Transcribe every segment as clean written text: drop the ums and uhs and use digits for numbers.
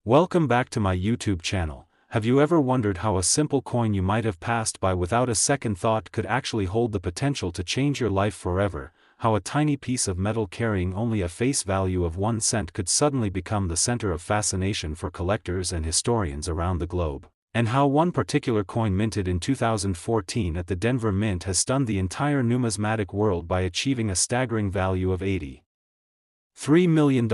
Welcome back to my YouTube channel. Have you ever wondered how a simple coin you might have passed by without a second thought could actually hold the potential to change your life forever? How a tiny piece of metal carrying only a face value of 1 cent could suddenly become the center of fascination for collectors and historians around the globe? And how one particular coin minted in 2014 at the Denver Mint has stunned the entire numismatic world by achieving a staggering value of $83 million,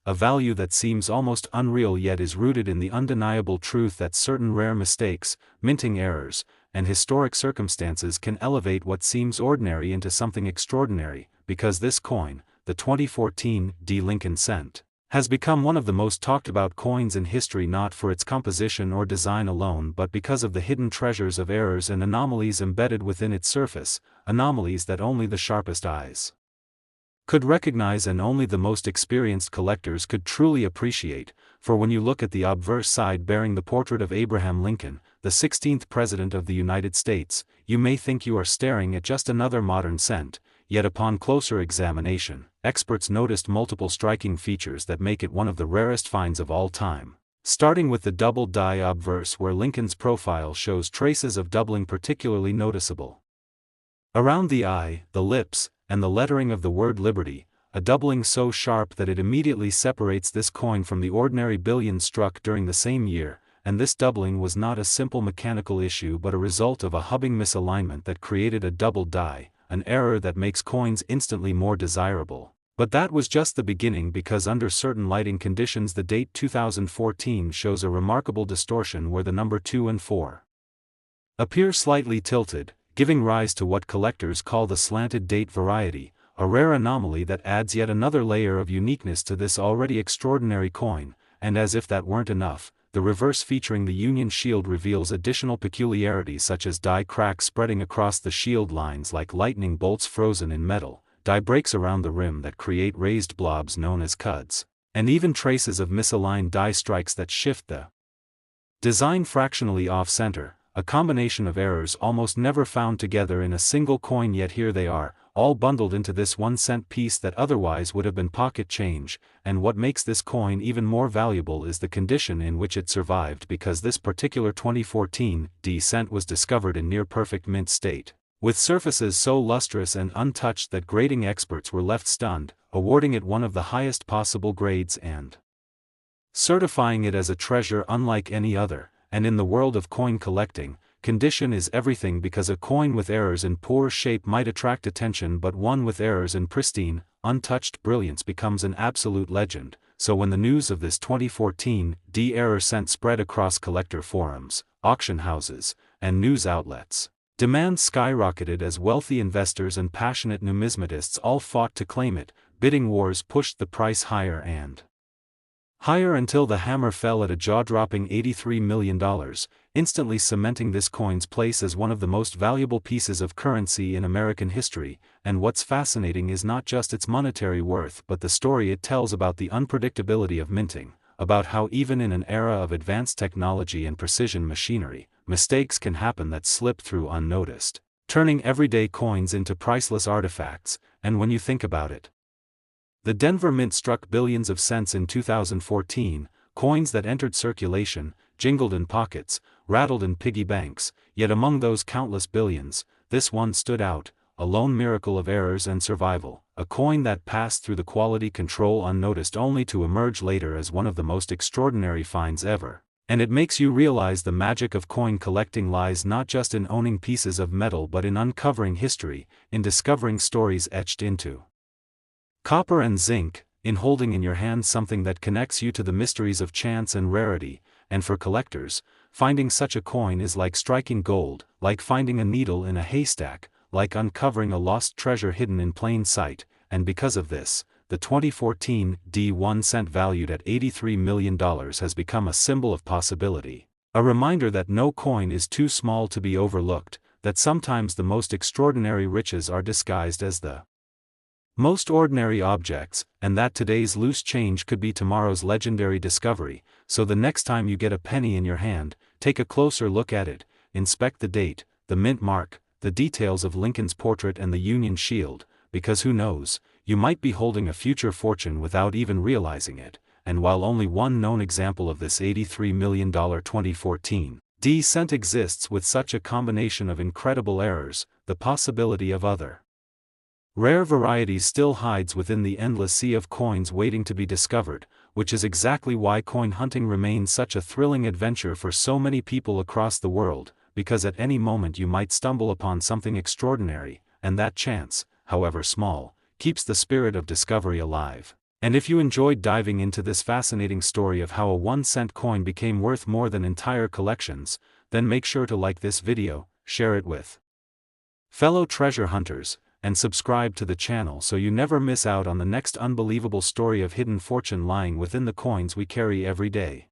a value that seems almost unreal yet is rooted in the undeniable truth that certain rare mistakes, minting errors, and historic circumstances can elevate what seems ordinary into something extraordinary, because this coin, the 2014 Lincoln cent, has become one of the most talked about coins in history, not for its composition or design alone but because of the hidden treasures of errors and anomalies embedded within its surface, anomalies that only the sharpest eyes could recognize and only the most experienced collectors could truly appreciate. For when you look at the obverse side bearing the portrait of Abraham Lincoln, the 16th President of the United States, you may think you are staring at just another modern cent, yet upon closer examination, experts noticed multiple striking features that make it one of the rarest finds of all time. Starting with the double die obverse, where Lincoln's profile shows traces of doubling particularly noticeable around the eye, the lips, and the lettering of the word liberty, a doubling so sharp that it immediately separates this coin from the ordinary billion struck during the same year, and this doubling was not a simple mechanical issue but a result of a hubbing misalignment that created a double die, an error that makes coins instantly more desirable. But that was just the beginning, because under certain lighting conditions the date 2014 shows a remarkable distortion where the number 2 and 4 appear slightly tilted, giving rise to what collectors call the slanted date variety, a rare anomaly that adds yet another layer of uniqueness to this already extraordinary coin. And as if that weren't enough, the reverse featuring the Union shield reveals additional peculiarities such as die cracks spreading across the shield lines like lightning bolts frozen in metal, die breaks around the rim that create raised blobs known as cuds, and even traces of misaligned die strikes that shift the design fractionally off-center, a combination of errors almost never found together in a single coin, yet here they are, all bundled into this 1 cent piece that otherwise would have been pocket change. And what makes this coin even more valuable is the condition in which it survived, because this particular 2014 cent was discovered in near-perfect mint state, with surfaces so lustrous and untouched that grading experts were left stunned, awarding it one of the highest possible grades and certifying it as a treasure unlike any other. And in the world of coin collecting, condition is everything, because a coin with errors in poor shape might attract attention, but one with errors in pristine, untouched brilliance becomes an absolute legend. So when the news of this 2014 error cent spread across collector forums, auction houses, and news outlets, demand skyrocketed as wealthy investors and passionate numismatists all fought to claim it. Bidding wars pushed the price higher and higher until the hammer fell at a jaw-dropping $83 million, instantly cementing this coin's place as one of the most valuable pieces of currency in American history. And what's fascinating is not just its monetary worth but the story it tells about the unpredictability of minting, about how even in an era of advanced technology and precision machinery, mistakes can happen that slip through unnoticed, turning everyday coins into priceless artifacts. And when you think about it, the Denver Mint struck billions of cents in 2014, coins that entered circulation, jingled in pockets, rattled in piggy banks, yet among those countless billions, this one stood out, a lone miracle of errors and survival, a coin that passed through the quality control unnoticed only to emerge later as one of the most extraordinary finds ever. And it makes you realize the magic of coin collecting lies not just in owning pieces of metal but in uncovering history, in discovering stories etched into copper and zinc, in holding in your hand something that connects you to the mysteries of chance and rarity. And for collectors, finding such a coin is like striking gold, like finding a needle in a haystack, like uncovering a lost treasure hidden in plain sight. And because of this, the 2014 1 cent valued at $83 million has become a symbol of possibility, a reminder that no coin is too small to be overlooked, that sometimes the most extraordinary riches are disguised as the most ordinary objects, and that today's loose change could be tomorrow's legendary discovery. So the next time you get a penny in your hand, take a closer look at it, inspect the date, the mint mark, the details of Lincoln's portrait and the Union shield, because who knows, you might be holding a future fortune without even realizing it. and while only one known example of this $83 million 2014 cent exists with such a combination of incredible errors, the possibility of other rare varieties still hides within the endless sea of coins waiting to be discovered, which is exactly why coin hunting remains such a thrilling adventure for so many people across the world, because at any moment you might stumble upon something extraordinary, and that chance, however small, keeps the spirit of discovery alive. And if you enjoyed diving into this fascinating story of how a 1-cent coin became worth more than entire collections, then make sure to like this video, share it with fellow treasure hunters, and subscribe to the channel so you never miss out on the next unbelievable story of hidden fortune lying within the coins we carry every day.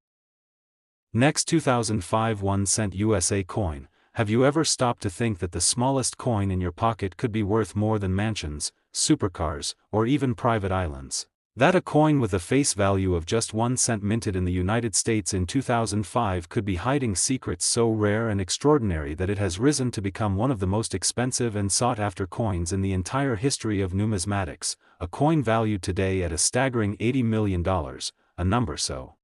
Next, 2005 1-cent USA coin. Have you ever stopped to think that the smallest coin in your pocket could be worth more than mansions, supercars, or even private islands? That a coin with a face value of just 1 cent minted in the United States in 2005 could be hiding secrets so rare and extraordinary that it has risen to become one of the most expensive and sought-after coins in the entire history of numismatics, a coin valued today at a staggering $80 million, a number so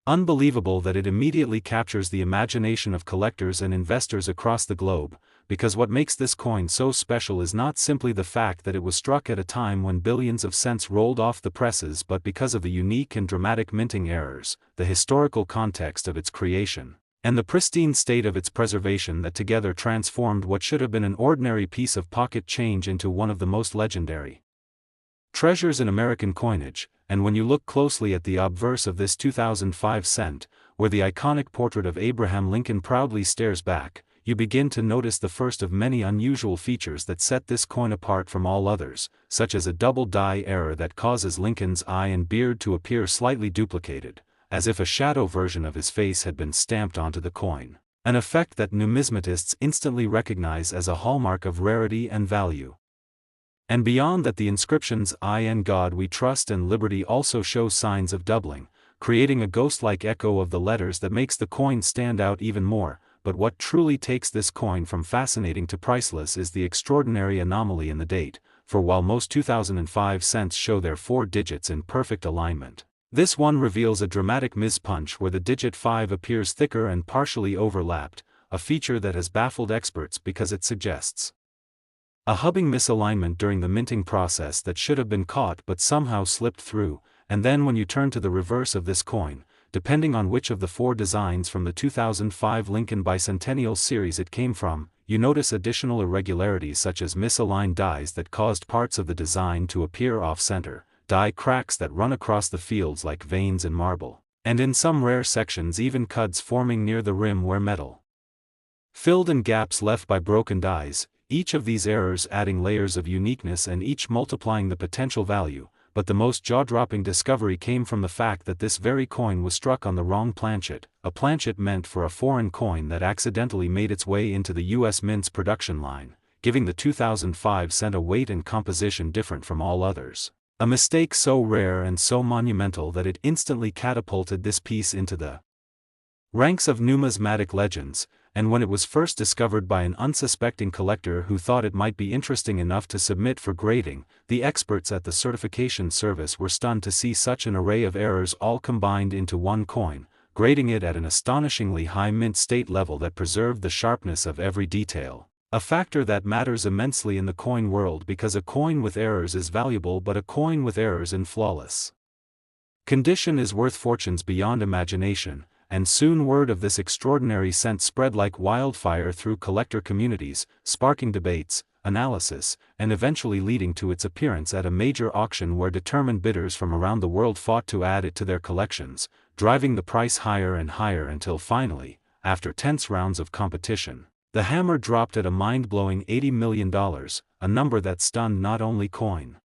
unbelievable that it immediately captures the imagination of collectors and investors across the globe, because what makes this coin so special is not simply the fact that it was struck at a time when billions of cents rolled off the presses, but because of the unique and dramatic minting errors, the historical context of its creation, and the pristine state of its preservation that together transformed what should have been an ordinary piece of pocket change into one of the most legendary treasures in American coinage. And when you look closely at the obverse of this 2005 cent, where the iconic portrait of Abraham Lincoln proudly stares back, you begin to notice the first of many unusual features that set this coin apart from all others, such as a double die error that causes Lincoln's eye and beard to appear slightly duplicated, as if a shadow version of his face had been stamped onto the coin, an effect that numismatists instantly recognize as a hallmark of rarity and value. And beyond that, the inscriptions "I and God We Trust" and "Liberty" also show signs of doubling, creating a ghost-like echo of the letters that makes the coin stand out even more. But what truly takes this coin from fascinating to priceless is the extraordinary anomaly in the date, for while most 2005 cents show their 4 digits in perfect alignment, this one reveals a dramatic mispunch where the digit 5 appears thicker and partially overlapped, a feature that has baffled experts because it suggests a hubbing misalignment during the minting process that should have been caught but somehow slipped through. And then when you turn to the reverse of this coin, depending on which of the 4 designs from the 2005 Lincoln Bicentennial series it came from, you notice additional irregularities such as misaligned dies that caused parts of the design to appear off-center, die cracks that run across the fields like veins in marble, and in some rare sections even cuts forming near the rim where metal filled and gaps left by broken dies, each of these errors adding layers of uniqueness and each multiplying the potential value. But the most jaw-dropping discovery came from the fact that this very coin was struck on the wrong planchet, a planchet meant for a foreign coin that accidentally made its way into the U.S. Mint's production line, giving the 2005 cent a weight and composition different from all others. A mistake so rare and so monumental that it instantly catapulted this piece into the ranks of numismatic legends, and when it was first discovered by an unsuspecting collector who thought it might be interesting enough to submit for grading, the experts at the certification service were stunned to see such an array of errors all combined into one coin, grading it at an astonishingly high mint state level that preserved the sharpness of every detail, a factor that matters immensely in the coin world because a coin with errors is valuable but a coin with errors in flawless condition is worth fortunes beyond imagination. And soon word of this extraordinary cent spread like wildfire through collector communities, sparking debates, analysis, and eventually leading to its appearance at a major auction where determined bidders from around the world fought to add it to their collections, driving the price higher and higher until finally, after tense rounds of competition, the hammer dropped at a mind-blowing $80 million, a number that stunned not only coin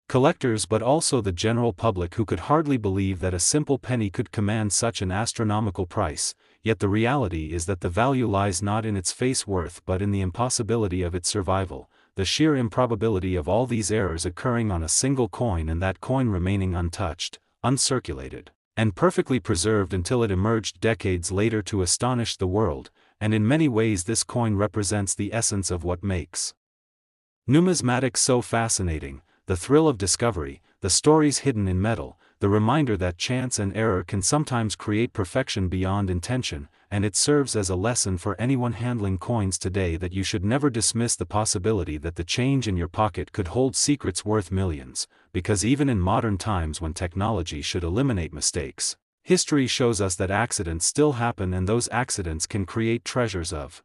collectors but also the general public, who could hardly believe that a simple penny could command such an astronomical price. Yet the reality is that the value lies not in its face worth but in the impossibility of its survival, the sheer improbability of all these errors occurring on a single coin and that coin remaining untouched, uncirculated, and perfectly preserved until it emerged decades later to astonish the world. And in many ways this coin represents the essence of what makes numismatics so fascinating: the thrill of discovery, the stories hidden in metal, the reminder that chance and error can sometimes create perfection beyond intention, and it serves as a lesson for anyone handling coins today that you should never dismiss the possibility that the change in your pocket could hold secrets worth millions, because even in modern times when technology should eliminate mistakes, history shows us that accidents still happen, and those accidents can create treasures of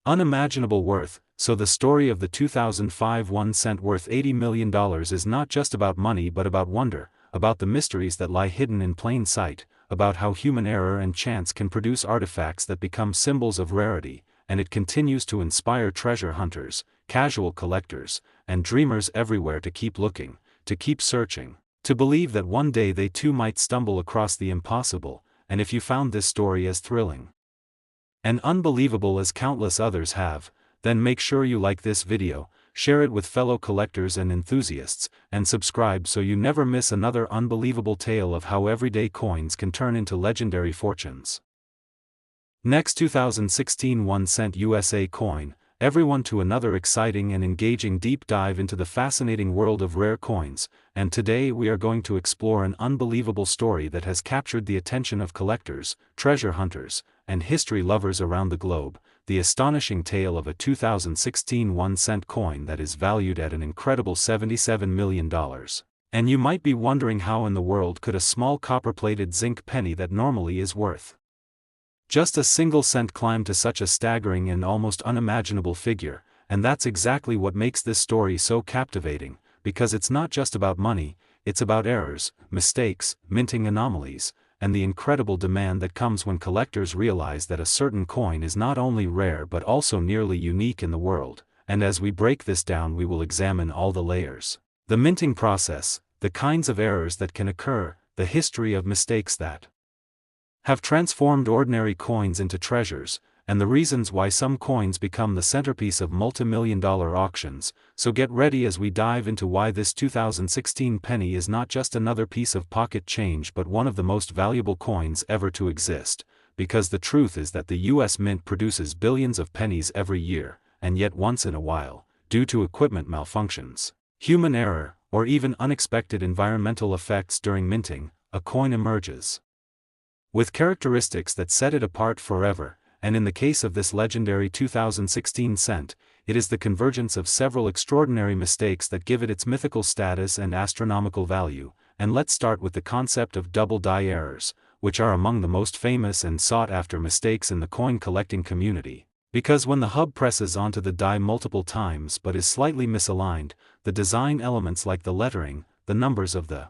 unimaginable worth. So the story of the 2005 1 cent worth $80 million is not just about money but about wonder, about the mysteries that lie hidden in plain sight, about how human error and chance can produce artifacts that become symbols of rarity, and it continues to inspire treasure hunters, casual collectors, and dreamers everywhere to keep looking, to keep searching, to believe that one day they too might stumble across the impossible. And if you found this story as thrilling and unbelievable as countless others have, then make sure you like this video, share it with fellow collectors and enthusiasts, and subscribe so you never miss another unbelievable tale of how everyday coins can turn into legendary fortunes. Next, 2016 1 cent USA coin, everyone to another exciting and engaging deep dive into the fascinating world of rare coins, and today we are going to explore an unbelievable story that has captured the attention of collectors, treasure hunters, and history lovers around the globe, the astonishing tale of a 2016 1 cent coin that is valued at an incredible $77 million. And you might be wondering, how in the world could a small copper-plated zinc penny that normally is worth just a single cent climb to such a staggering and almost unimaginable figure? And that's exactly what makes this story so captivating, because it's not just about money, it's about errors, mistakes, minting anomalies, and the incredible demand that comes when collectors realize that a certain coin is not only rare but also nearly unique in the world. And as we break this down, we will examine all the layers, the minting process, the kinds of errors that can occur, the history of mistakes that have transformed ordinary coins into treasures, and the reasons why some coins become the centerpiece of multi-million-dollar auctions. So get ready as we dive into why this 2016 penny is not just another piece of pocket change but one of the most valuable coins ever to exist, because the truth is that the US Mint produces billions of pennies every year, and yet once in a while, due to equipment malfunctions, human error, or even unexpected environmental effects during minting, a coin emerges with characteristics that set it apart forever. And in the case of this legendary 2016 cent, it is the convergence of several extraordinary mistakes that give it its mythical status and astronomical value. And let's start with the concept of double die errors, which are among the most famous and sought-after mistakes in the coin collecting community. Because when the hub presses onto the die multiple times but is slightly misaligned, the design elements like the lettering, the numbers of the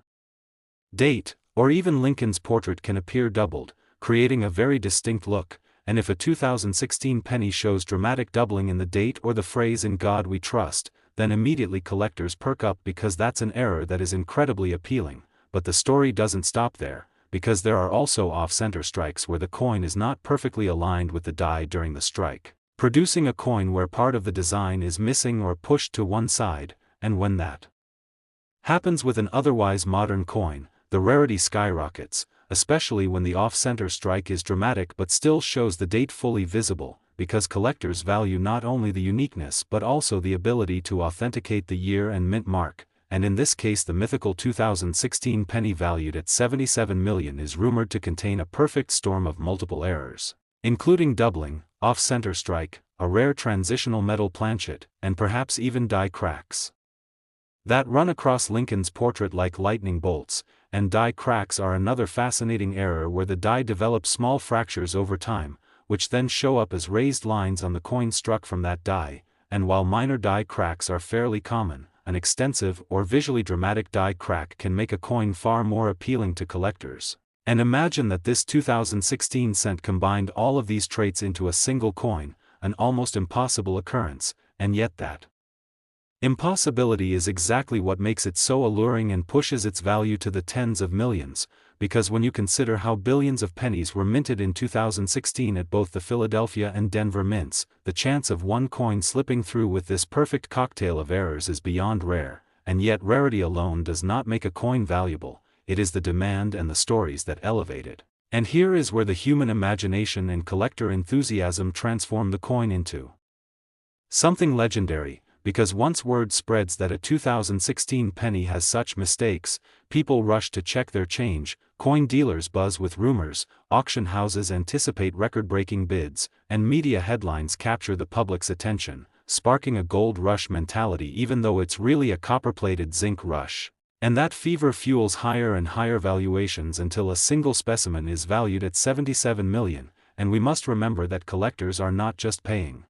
date, or even Lincoln's portrait can appear doubled, creating a very distinct look. And if a 2016 penny shows dramatic doubling in the date or the phrase "In God We Trust," then immediately collectors perk up, because that's an error that is incredibly appealing. But the story doesn't stop there, because there are also off-center strikes where the coin is not perfectly aligned with the die during the strike, producing a coin where part of the design is missing or pushed to one side. And when that happens with an otherwise modern coin, the rarity skyrockets, especially when the off-center strike is dramatic but still shows the date fully visible, because collectors value not only the uniqueness but also the ability to authenticate the year and mint mark. And in this case, the mythical 2016 penny valued at $77 million is rumored to contain a perfect storm of multiple errors, including doubling, off-center strike, a rare transitional metal planchet, and perhaps even die cracks that run across Lincoln's portrait like lightning bolts. And die cracks are another fascinating error where the die develops small fractures over time, which then show up as raised lines on the coin struck from that die. And while minor die cracks are fairly common, an extensive or visually dramatic die crack can make a coin far more appealing to collectors. And imagine that this 2016 cent combined all of these traits into a single coin, an almost impossible occurrence, and yet that impossibility is exactly what makes it so alluring and pushes its value to the tens of millions, because when you consider how billions of pennies were minted in 2016 at both the Philadelphia and Denver mints, the chance of one coin slipping through with this perfect cocktail of errors is beyond rare. And yet rarity alone does not make a coin valuable, it is the demand and the stories that elevate it. And here is where the human imagination and collector enthusiasm transform the coin into something legendary, because once word spreads that a 2016 penny has such mistakes, people rush to check their change, coin dealers buzz with rumors, auction houses anticipate record-breaking bids, and media headlines capture the public's attention, sparking a gold rush mentality even though it's really a copper-plated zinc rush. And that fever fuels higher and higher valuations until a single specimen is valued at $77 million, and we must remember that collectors are not just paying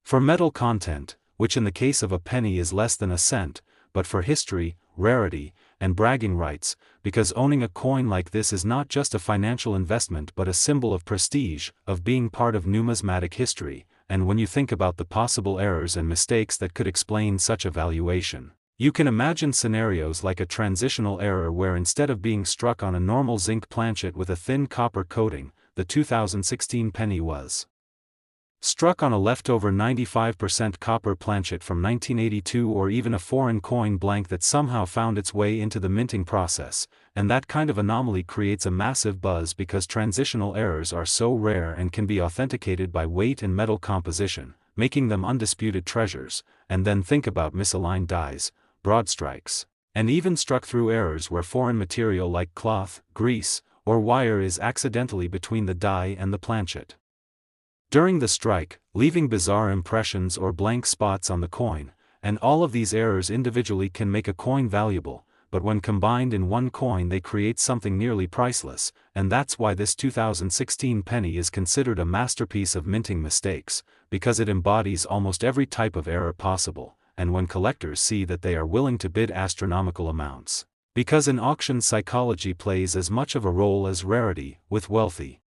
for metal content, which in the case of a penny is less than a cent, but for history, rarity, and bragging rights, because owning a coin like this is not just a financial investment but a symbol of prestige, of being part of numismatic history. And when you think about the possible errors and mistakes that could explain such a valuation, you can imagine scenarios like a transitional error where instead of being struck on a normal zinc planchet with a thin copper coating, the 2016 penny was struck on a leftover 95% copper planchet from 1982, or even a foreign coin blank that somehow found its way into the minting process, and that kind of anomaly creates a massive buzz because transitional errors are so rare and can be authenticated by weight and metal composition, making them undisputed treasures. And then think about misaligned dies, broad strikes, and even struck-through errors where foreign material like cloth, grease, or wire is accidentally between the die and the planchet during the strike, leaving bizarre impressions or blank spots on the coin. And all of these errors individually can make a coin valuable, but when combined in one coin they create something nearly priceless, and that's why this 2016 penny is considered a masterpiece of minting mistakes, because it embodies almost every type of error possible. And when collectors see that, they are willing to bid astronomical amounts, because in auction psychology plays as much of a role as rarity, with wealthy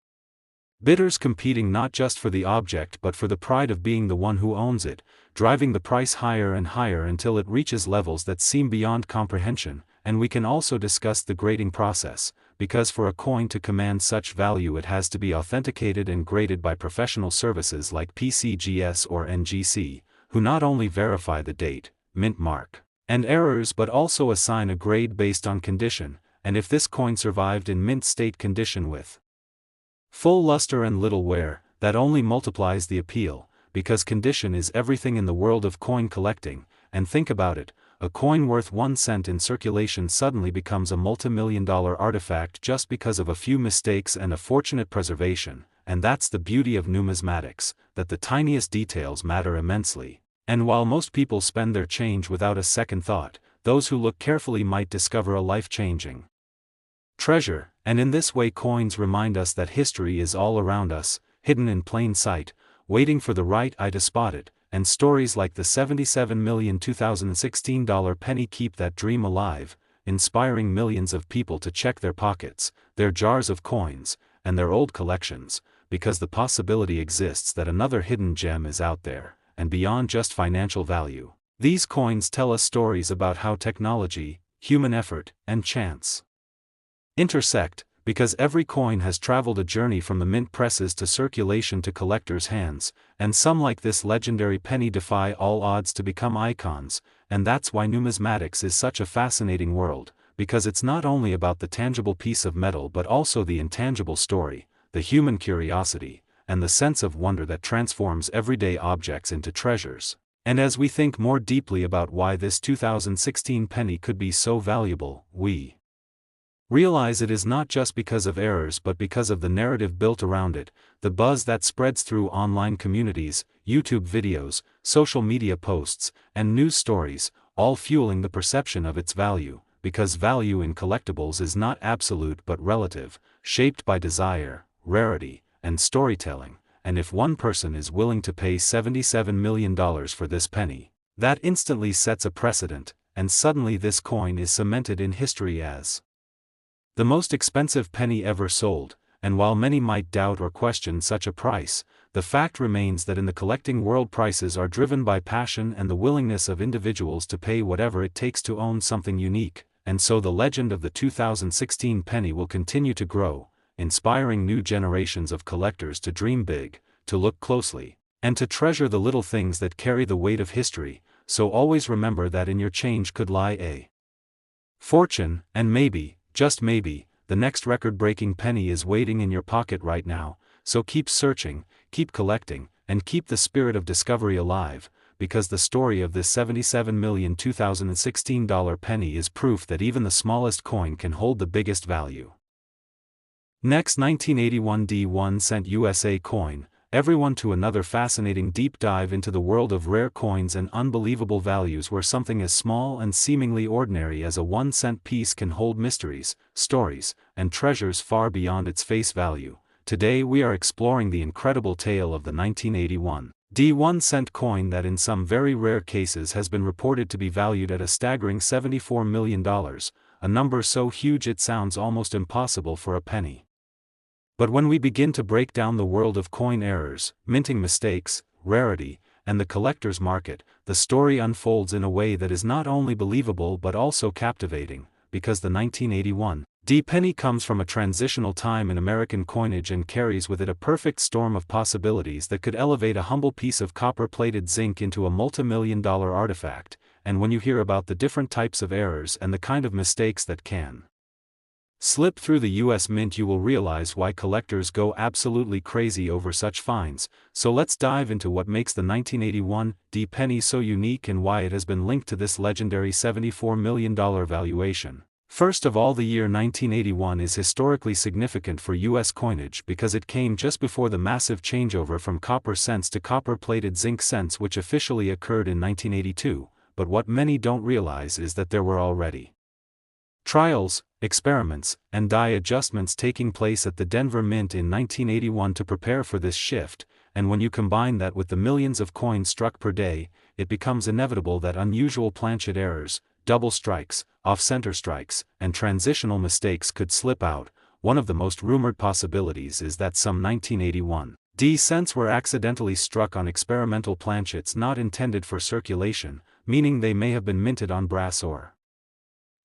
bidders competing not just for the object but for the pride of being the one who owns it, driving the price higher and higher until it reaches levels that seem beyond comprehension. And we can also discuss the grading process, because for a coin to command such value it has to be authenticated and graded by professional services like PCGS or NGC, who not only verify the date, mint mark, and errors but also assign a grade based on condition. And if this coin survived in mint state condition with full luster and little wear, that only multiplies the appeal, because condition is everything in the world of coin collecting. And think about it, a coin worth 1 cent in circulation suddenly becomes a multi-million-dollar artifact just because of a few mistakes and a fortunate preservation. And that's the beauty of numismatics, that the tiniest details matter immensely. And while most people spend their change without a second thought, those who look carefully might discover a life-changing treasure. And in this way coins remind us that history is all around us, hidden in plain sight, waiting for the right eye to spot it. And stories like the $77 million 2016 penny keep that dream alive, inspiring millions of people to check their pockets, their jars of coins, and their old collections, because the possibility exists that another hidden gem is out there. And beyond just financial value, these coins tell us stories about how technology, human effort, and chance intersect, because every coin has traveled a journey from the mint presses to circulation to collectors' hands, and some like this legendary penny defy all odds to become icons. And that's why numismatics is such a fascinating world, because it's not only about the tangible piece of metal but also the intangible story, the human curiosity, and the sense of wonder that transforms everyday objects into treasures. And as we think more deeply about why this 2016 penny could be so valuable, we realize it is not just because of errors but because of the narrative built around it, the buzz that spreads through online communities, YouTube videos, social media posts, and news stories, all fueling the perception of its value, because value in collectibles is not absolute but relative, shaped by desire, rarity, and storytelling. And if one person is willing to pay $77 million for this penny, that instantly sets a precedent, and suddenly this coin is cemented in history as the most expensive penny ever sold. And while many might doubt or question such a price, the fact remains that in the collecting world prices are driven by passion and the willingness of individuals to pay whatever it takes to own something unique. And so the legend of the 2016 penny will continue to grow, inspiring new generations of collectors to dream big, to look closely, and to treasure the little things that carry the weight of history. So always remember that in your change could lie a fortune, and maybe, just maybe, the next record-breaking penny is waiting in your pocket right now. So keep searching, keep collecting, and keep the spirit of discovery alive, because the story of this $77,2016 penny is proof that even the smallest coin can hold the biggest value. Next, 1981 D1 cent USA coin. Everyone to another fascinating deep dive into the world of rare coins and unbelievable values where something as small and seemingly ordinary as a 1-cent piece can hold mysteries, stories, and treasures far beyond its face value. Today we are exploring the incredible tale of the 1981 D1 cent coin that in some very rare cases has been reported to be valued at a staggering $74 million, a number so huge it sounds almost impossible for a penny. But when we begin to break down the world of coin errors, minting mistakes, rarity, and the collector's market, the story unfolds in a way that is not only believable but also captivating, because the 1981 D penny comes from a transitional time in American coinage and carries with it a perfect storm of possibilities that could elevate a humble piece of copper-plated zinc into a multi-million-dollar artifact. And when you hear about the different types of errors and the kind of mistakes that can slip through the US Mint, you will realize why collectors go absolutely crazy over such finds. So let's dive into what makes the 1981 D penny so unique and why it has been linked to this legendary $74 million valuation. First of all, the year 1981 is historically significant for US coinage because it came just before the massive changeover from copper cents to copper-plated zinc cents, which officially occurred in 1982, but what many don't realize is that there were already trials, experiments, and die adjustments taking place at the Denver Mint in 1981 to prepare for this shift, and when you combine that with the millions of coins struck per day, it becomes inevitable that unusual planchet errors, double strikes, off-center strikes, and transitional mistakes could slip out. One of the most rumored possibilities is that some 1981 D cents were accidentally struck on experimental planchets not intended for circulation, meaning they may have been minted on brass or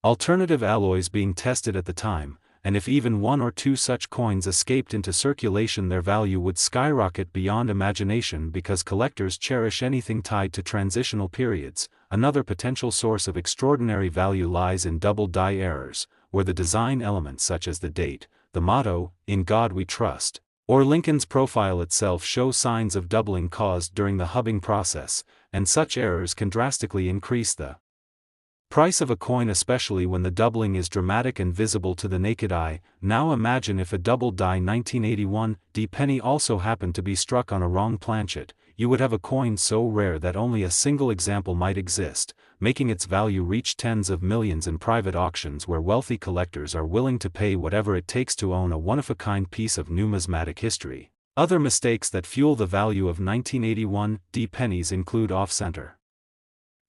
alternative alloys being tested at the time, and if even one or two such coins escaped into circulation, their value would skyrocket beyond imagination because collectors cherish anything tied to transitional periods. Another potential source of extraordinary value lies in double die errors, where the design elements such as the date, the motto, "In God We Trust," or Lincoln's profile itself show signs of doubling caused during the hubbing process, and such errors can drastically increase the price of a coin, especially when the doubling is dramatic and visible to the naked eye. Now imagine if a double die 1981 D penny also happened to be struck on a wrong planchet. You would have a coin so rare that only a single example might exist, making its value reach tens of millions in private auctions where wealthy collectors are willing to pay whatever it takes to own a one-of-a-kind piece of numismatic history. Other mistakes that fuel the value of 1981 D pennies include off-center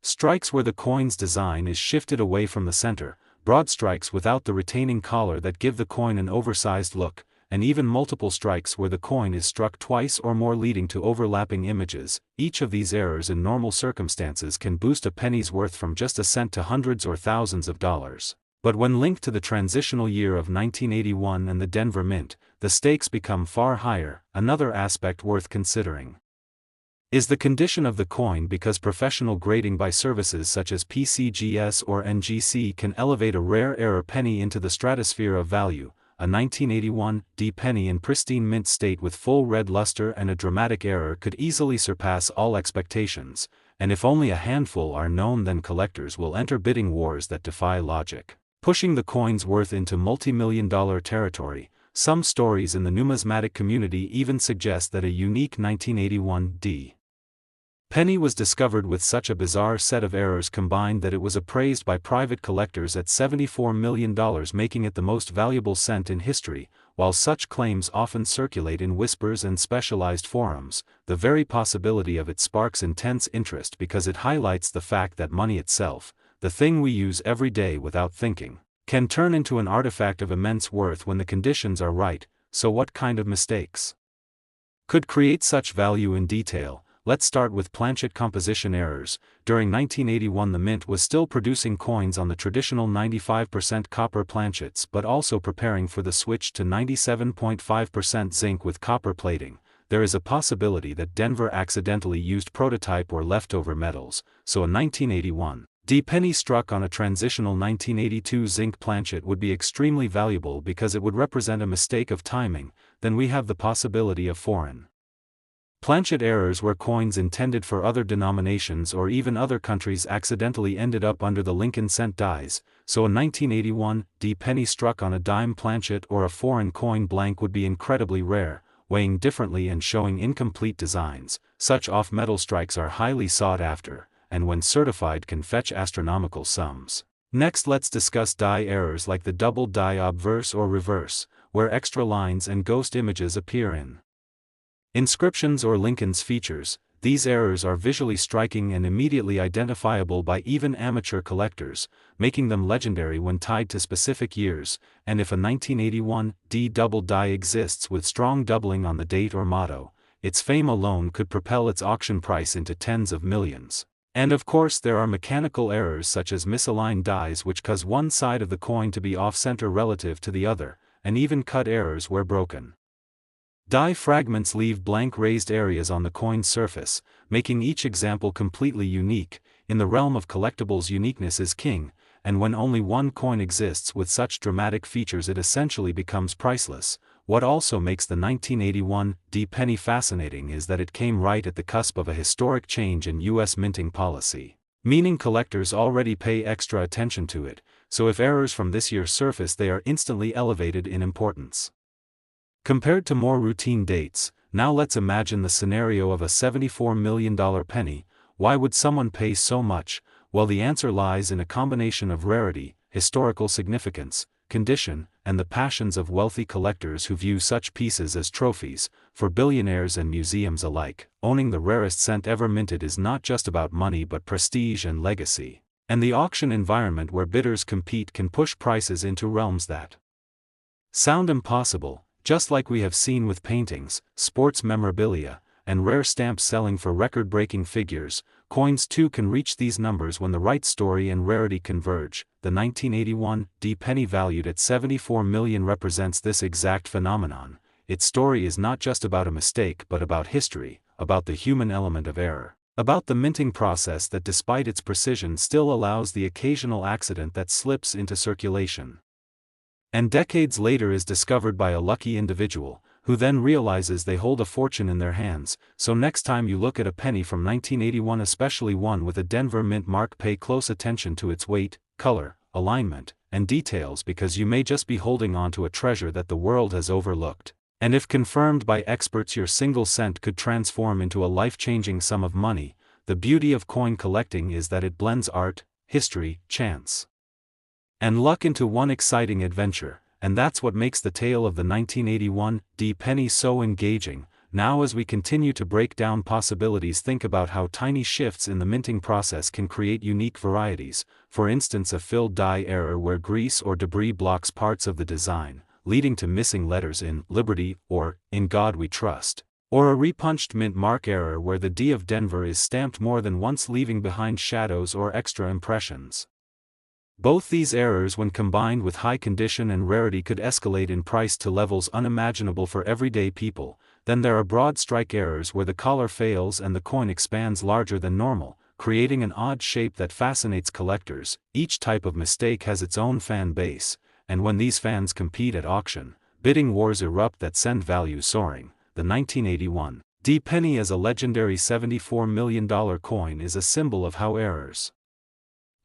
strikes where the coin's design is shifted away from the center, broad strikes without the retaining collar that give the coin an oversized look, and even multiple strikes where the coin is struck twice or more leading to overlapping images. Each of these errors in normal circumstances can boost a penny's worth from just a cent to hundreds or thousands of dollars. But when linked to the transitional year of 1981 and the Denver Mint, the stakes become far higher. Another aspect worth considering is the condition of the coin, because professional grading by services such as PCGS or NGC can elevate a rare error penny into the stratosphere of value. A 1981 D penny in pristine mint state with full red luster and a dramatic error could easily surpass all expectations, and if only a handful are known, then collectors will enter bidding wars that defy logic, pushing the coin's worth into multi-million-dollar territory. Some stories in the numismatic community even suggest that a unique 1981 D penny was discovered with such a bizarre set of errors combined that it was appraised by private collectors at $74 million, making it the most valuable cent in history. While such claims often circulate in whispers and specialized forums, the very possibility of it sparks intense interest because it highlights the fact that money itself, the thing we use every day without thinking, can turn into an artifact of immense worth when the conditions are right. So what kind of mistakes could create such value in detail? Let's start with planchet composition errors. During 1981 the Mint was still producing coins on the traditional 95% copper planchets but also preparing for the switch to 97.5% zinc with copper plating. There is a possibility that Denver accidentally used prototype or leftover metals, so a 1981 D penny struck on a transitional 1982 zinc planchet would be extremely valuable because it would represent a mistake of timing. Then we have the possibility of foreign Planchet errors where coins intended for other denominations or even other countries accidentally ended up under the Lincoln cent dies, so a 1981 D penny struck on a dime planchet or a foreign coin blank would be incredibly rare, weighing differently and showing incomplete designs. Such off-metal strikes are highly sought after, and when certified can fetch astronomical sums. Next, let's discuss die errors like the double die obverse or reverse, where extra lines and ghost images appear in inscriptions or Lincoln's features. These errors are visually striking and immediately identifiable by even amateur collectors, making them legendary when tied to specific years, and if a 1981 D double die exists with strong doubling on the date or motto, its fame alone could propel its auction price into tens of millions. And of course there are mechanical errors such as misaligned dies which cause one side of the coin to be off-center relative to the other, and even cut errors where broken. Die fragments leave blank raised areas on the coin's surface, making each example completely unique. In the realm of collectibles, uniqueness is king, and when only one coin exists with such dramatic features it essentially becomes priceless. What also makes the 1981 D penny fascinating is that it came right at the cusp of a historic change in U.S. minting policy, meaning collectors already pay extra attention to it, so if errors from this year surface they are instantly elevated in importance. Compared to more routine dates, now let's imagine the scenario of a $74 million penny. Why would someone pay so much? Well, the answer lies in a combination of rarity, historical significance, condition, and the passions of wealthy collectors who view such pieces as trophies. For billionaires and museums alike, owning the rarest cent ever minted is not just about money but prestige and legacy. And the auction environment where bidders compete can push prices into realms that sound impossible. Just like we have seen with paintings, sports memorabilia, and rare stamps selling for record-breaking figures, coins too can reach these numbers when the right story and rarity converge. The 1981 D penny valued at $74 million represents this exact phenomenon. Its story is not just about a mistake but about history, about the human element of error, about the minting process that despite its precision still allows the occasional accident that slips into circulation and decades later is discovered by a lucky individual, who then realizes they hold a fortune in their hands. So next time you look at a penny from 1981, especially one with a Denver mint mark, pay close attention to its weight, color, alignment, and details, because you may just be holding on to a treasure that the world has overlooked. And if confirmed by experts, your single cent could transform into a life-changing sum of money. The beauty of coin collecting is that it blends art, history, chance, and luck into one exciting adventure, and that's what makes the tale of the 1981 D penny so engaging. Now, as we continue to break down possibilities, think about how tiny shifts in the minting process can create unique varieties. For instance, a filled die error where grease or debris blocks parts of the design, leading to missing letters in Liberty or In God We Trust. Or a repunched mint mark error where the D of Denver is stamped more than once, leaving behind shadows or extra impressions. Both these errors, when combined with high condition and rarity, could escalate in price to levels unimaginable for everyday people. Then there are broad strike errors where the collar fails and the coin expands larger than normal, creating an odd shape that fascinates collectors. Each type of mistake has its own fan base, and when these fans compete at auction, bidding wars erupt that send values soaring. The 1981 D penny as a legendary $74 million coin is a symbol of how errors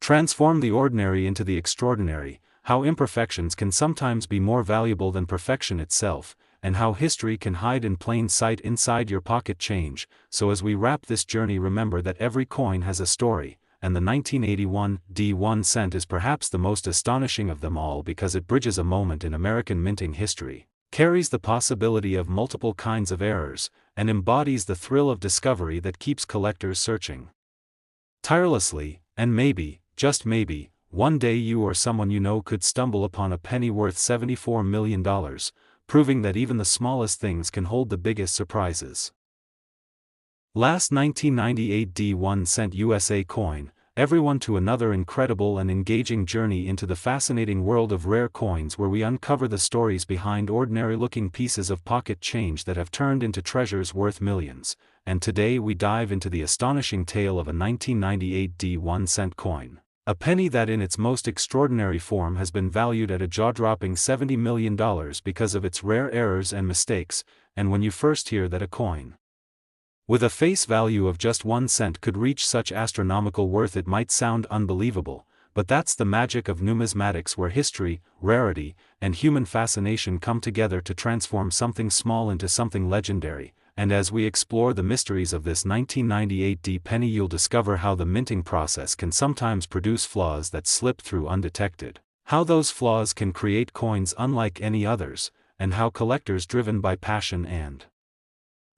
transform the ordinary into the extraordinary, how imperfections can sometimes be more valuable than perfection itself, and how history can hide in plain sight inside your pocket change. So as we wrap this journey, remember that every coin has a story, and the 1981 D1 cent is perhaps the most astonishing of them all because it bridges a moment in American minting history, carries the possibility of multiple kinds of errors, and embodies the thrill of discovery that keeps collectors searching tirelessly. And maybe, just maybe, one day you or someone you know could stumble upon a penny worth $74 million, proving that even the smallest things can hold the biggest surprises. Last 1998 D1 cent USA coin, everyone to another incredible and engaging journey into the fascinating world of rare coins, where we uncover the stories behind ordinary-looking pieces of pocket change that have turned into treasures worth millions. And today we dive into the astonishing tale of a 1998 D1 cent coin, a penny that in its most extraordinary form has been valued at a jaw-dropping $70 million because of its rare errors and mistakes. And when you first hear that a coin With a face value of just 1 cent could reach such astronomical worth it might sound unbelievable, but that's the magic of numismatics, where history, rarity, and human fascination come together to transform something small into something legendary. And as we explore the mysteries of this 1998 penny, you'll discover how the minting process can sometimes produce flaws that slip through undetected, how those flaws can create coins unlike any others, and how collectors driven by passion and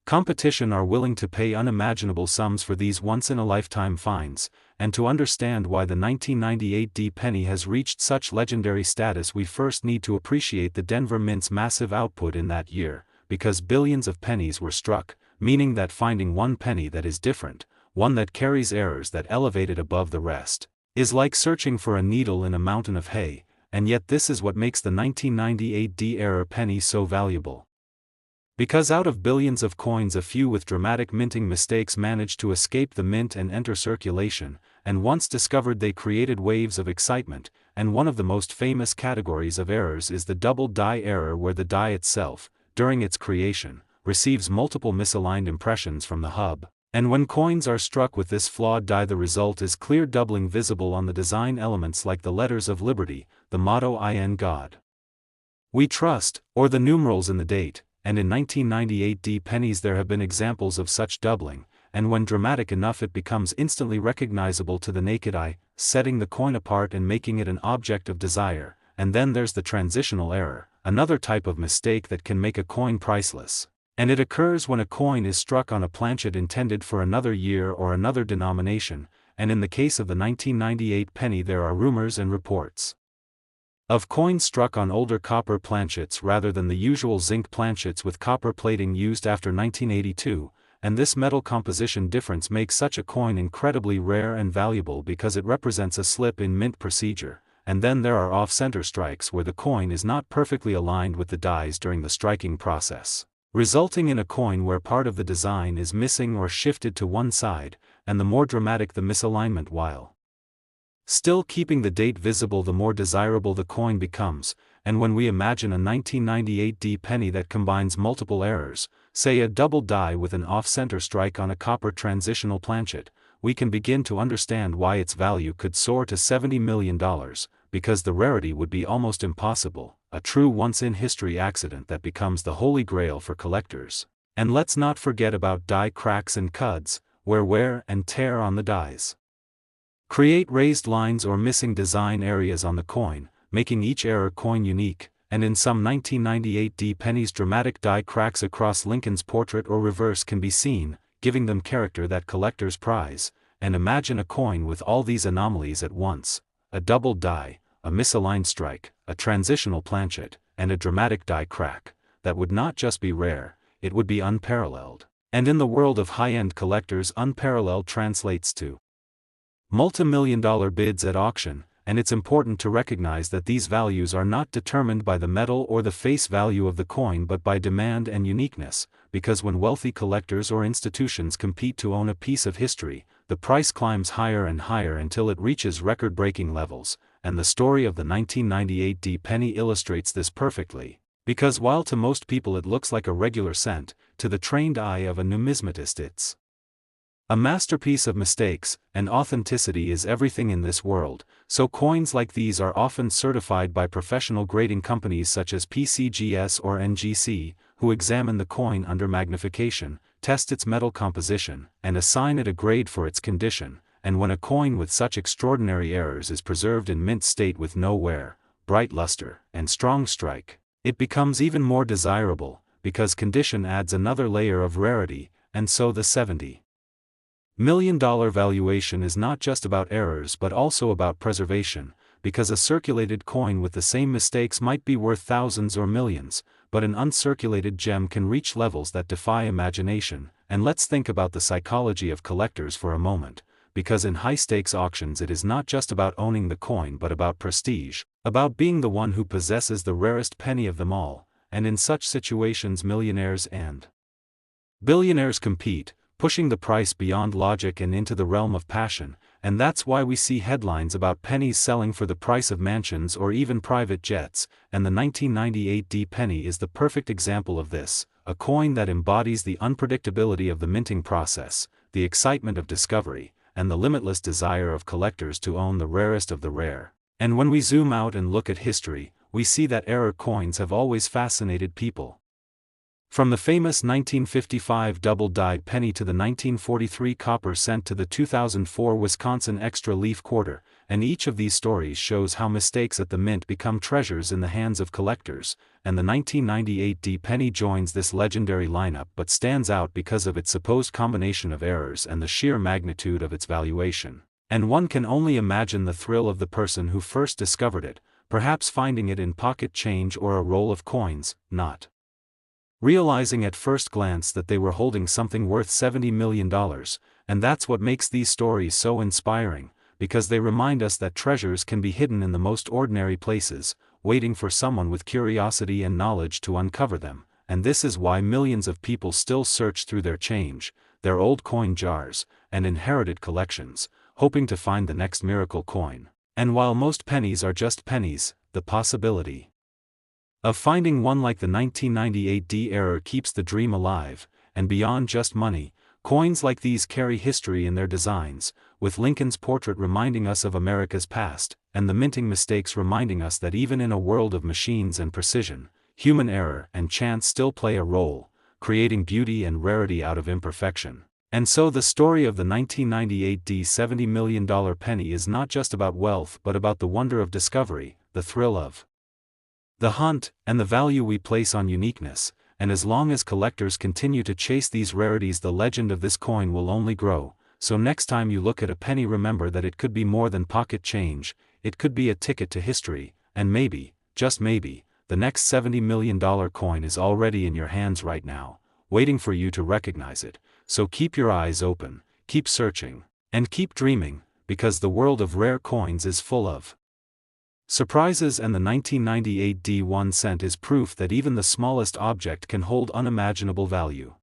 competition are willing to pay unimaginable sums for these once-in-a-lifetime finds. And to understand why the 1998 penny has reached such legendary status, we first need to appreciate the Denver Mint's massive output in that year, because billions of pennies were struck, meaning that finding one penny that is different, one that carries errors that elevate it above the rest, is like searching for a needle in a mountain of hay. And yet this is what makes the 1998 error penny so valuable. Because out of billions of coins, a few with dramatic minting mistakes managed to escape the mint and enter circulation, and once discovered they created waves of excitement. And one of the most famous categories of errors is the double die error, where the die itself, during its creation, receives multiple misaligned impressions from the hub. And when coins are struck with this flawed die, the result is clear doubling visible on the design elements, like the letters of liberty, the motto "In God We Trust," or the numerals in the date. And in 1998 pennies there have been examples of such doubling, and when dramatic enough it becomes instantly recognizable to the naked eye, setting the coin apart and making it an object of desire. And then there's the transitional error, another type of mistake that can make a coin priceless. And it occurs when a coin is struck on a planchet intended for another year or another denomination, and in the case of the 1998 penny there are rumors and reports of coins struck on older copper planchets rather than the usual zinc planchets with copper plating used after 1982, and this metal composition difference makes such a coin incredibly rare and valuable because it represents a slip in mint procedure. And then there are off-center strikes where the coin is not perfectly aligned with the dies during the striking process, resulting in a coin where part of the design is missing or shifted to one side, and the more dramatic the misalignment, while still keeping the date visible, the more desirable the coin becomes. And when we imagine a 1998 penny that combines multiple errors, say a double die with an off-center strike on a copper transitional planchet, we can begin to understand why its value could soar to $70 million, because the rarity would be almost impossible, a true once-in-history accident that becomes the holy grail for collectors. And let's not forget about die cracks and cuds, where wear and tear on the dies create raised lines or missing design areas on the coin, making each error coin unique. And in some 1998 pennies, dramatic die cracks across Lincoln's portrait or reverse can be seen, giving them character that collectors prize. And imagine a coin with all these anomalies at once: a double die, a misaligned strike, a transitional planchet, and a dramatic die crack. That would not just be rare, it would be unparalleled. And in the world of high-end collectors, unparalleled translates to multi-million-dollar bids at auction. And it's important to recognize that these values are not determined by the metal or the face value of the coin, but by demand and uniqueness, because when wealthy collectors or institutions compete to own a piece of history, the price climbs higher and higher until it reaches record-breaking levels. And the story of the 1998 penny illustrates this perfectly, because while to most people it looks like a regular cent, to the trained eye of a numismatist it's a masterpiece of mistakes. And authenticity is everything in this world, so coins like these are often certified by professional grading companies such as PCGS or NGC, who examine the coin under magnification, test its metal composition, and assign it a grade for its condition. And when a coin with such extraordinary errors is preserved in mint state with no wear, bright luster, and strong strike, it becomes even more desirable, because condition adds another layer of rarity. And so the $70 million valuation is not just about errors but also about preservation, because a circulated coin with the same mistakes might be worth thousands or millions, but an uncirculated gem can reach levels that defy imagination. And let's think about the psychology of collectors for a moment, because in high-stakes auctions it is not just about owning the coin but about prestige, about being the one who possesses the rarest penny of them all. And in such situations millionaires and billionaires compete, pushing the price beyond logic and into the realm of passion. and that's why we see headlines about pennies selling for the price of mansions or even private jets, and the 1998 D penny is the perfect example of this, a coin that embodies the unpredictability of the minting process, the excitement of discovery, and the limitless desire of collectors to own the rarest of the rare. And when we zoom out and look at history, we see that error coins have always fascinated people. From the famous 1955 double-dyed penny to the 1943 copper cent to the 2004 Wisconsin extra leaf quarter, and each of these stories shows how mistakes at the mint become treasures in the hands of collectors, and the 1998 D penny joins this legendary lineup but stands out because of its supposed combination of errors and the sheer magnitude of its valuation. And one can only imagine the thrill of the person who first discovered it, perhaps finding it in pocket change or a roll of coins, not realizing at first glance that they were holding something worth $70 million, and that's what makes these stories so inspiring, because they remind us that treasures can be hidden in the most ordinary places, waiting for someone with curiosity and knowledge to uncover them, and this is why millions of people still search through their change, their old coin jars, and inherited collections, hoping to find the next miracle coin. And while most pennies are just pennies, the possibility of finding one like the 1998 D error keeps the dream alive, and beyond just money, coins like these carry history in their designs, with Lincoln's portrait reminding us of America's past, and the minting mistakes reminding us that even in a world of machines and precision, human error and chance still play a role, creating beauty and rarity out of imperfection. And so the story of the 1998 D $70 million penny is not just about wealth but about the wonder of discovery, the thrill of the hunt, and the value we place on uniqueness, and as long as collectors continue to chase these rarities, the legend of this coin will only grow. So next time you look at a penny, remember that it could be more than pocket change, it could be a ticket to history, and maybe, just maybe, the next $70 million coin is already in your hands right now, waiting for you to recognize it. So keep your eyes open, keep searching, and keep dreaming, because the world of rare coins is full of surprises, and the 1998 D 1 cent is proof that even the smallest object can hold unimaginable value.